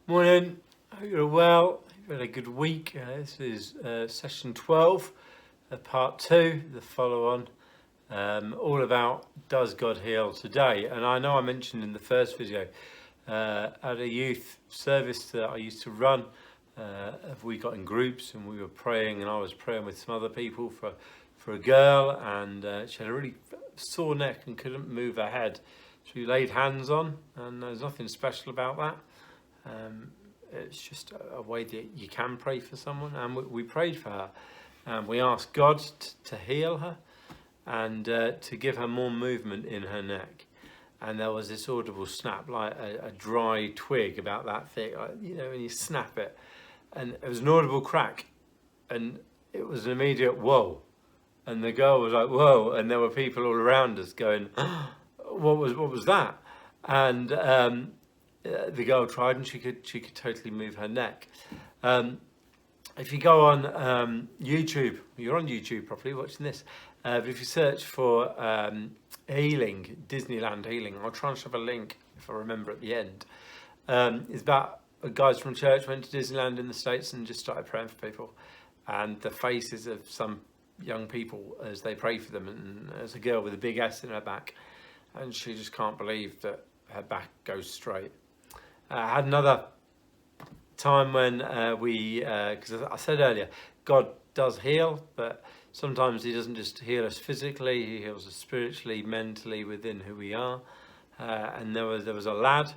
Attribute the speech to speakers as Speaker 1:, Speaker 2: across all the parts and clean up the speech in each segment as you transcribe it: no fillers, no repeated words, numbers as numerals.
Speaker 1: Morning, hope you're well. You've had a good week. This is session 12, part 2, the follow on, all about does God heal today. And I know I mentioned in the first video at a youth service that I used to run, we got in groups and we were praying, and I was praying with some other people for a girl, and she had a really sore neck and couldn't move her head. So we laid hands on, and there's nothing special about that. It's just a way that you can pray for someone, and we prayed for her, and we asked God to heal her and to give her more movement in her neck. And there was this audible snap, like a dry twig about that thick, like, when you snap it, and it was an audible crack, and it was an immediate whoa, and the girl was like whoa, and there were people all around us going, what was that? And the girl tried, and she could totally move her neck. If you go on YouTube, you're on YouTube probably watching this, but if you search for healing, Disneyland healing, I'll try and shove a link if I remember at the end. It's about guys from church went to Disneyland in the States and just started praying for people, and the faces of some young people as they pray for them, and there's a girl with a big S in her back, and she just can't believe that her back goes straight. I had another time when because I said earlier, God does heal, but sometimes he doesn't just heal us physically, he heals us spiritually, mentally, within who we are. And there was a lad,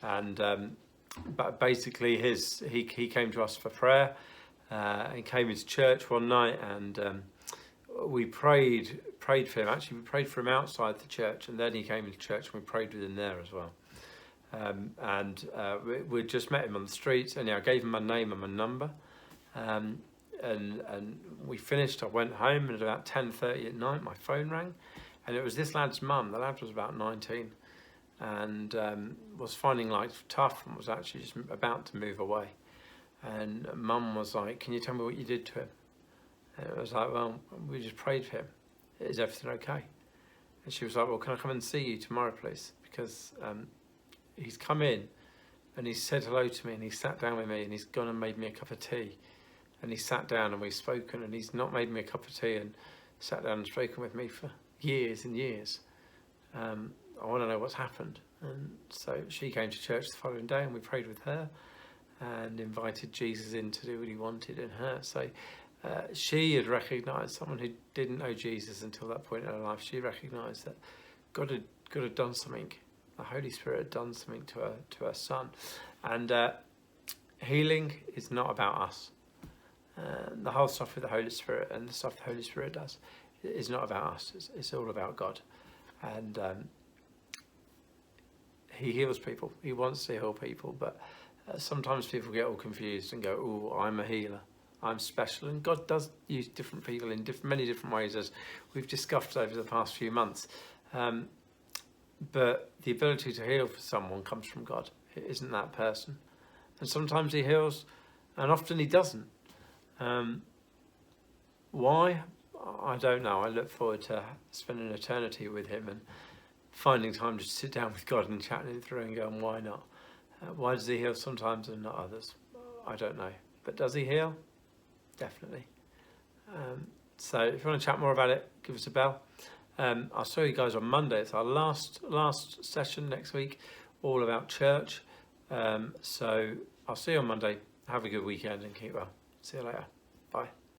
Speaker 1: and but basically he came to us for prayer, and came into church one night, and we prayed for him. Actually, we prayed for him outside the church, and then he came into church and we prayed with him there as well. We just met him on the streets, and I gave him my name and my number, and we finished. I went home, and at about 10:30 at night my phone rang, and it was this lad's mum. The lad was about 19, and was finding life tough, and was actually just about to move away. And mum was like, "Can you tell me what you did to him?" And it was like, "Well, we just prayed for him. Is everything okay?" And she was like, "Well, can I come and see you tomorrow, please? Because he's come in and he's said hello to me, and he sat down with me, and he's gone and made me a cup of tea, and he sat down and we've spoken, and he's not made me a cup of tea and sat down and spoken with me for years and years. I want to know what's happened." And so she came to church the following day, and we prayed with her and invited Jesus in to do what he wanted in her. So she had recognised, someone who didn't know Jesus until that point in her life, she recognised that God had done something. The Holy Spirit had done something to her son. And healing is not about us. The whole stuff with the Holy Spirit and the stuff the Holy Spirit does is not about us. It's all about God. And he heals people. He wants to heal people. But sometimes people get all confused and go, "Oh, I'm a healer. I'm special." And God does use different people in many different ways, as we've discussed over the past few months. But the ability to heal for someone comes from God. It isn't that person. And sometimes he heals, and often he doesn't. Why? I don't know. I look forward to spending eternity with him and finding time to sit down with God and chatting it through and going, why not? Why does he heal sometimes and not others? I don't know. But does he heal? Definitely. So if you want to chat more about it, give us a bell. I'll show you guys on Monday. It's our last session next week, all about church. So I'll see you on Monday. Have a good weekend and keep well. See you later. Bye.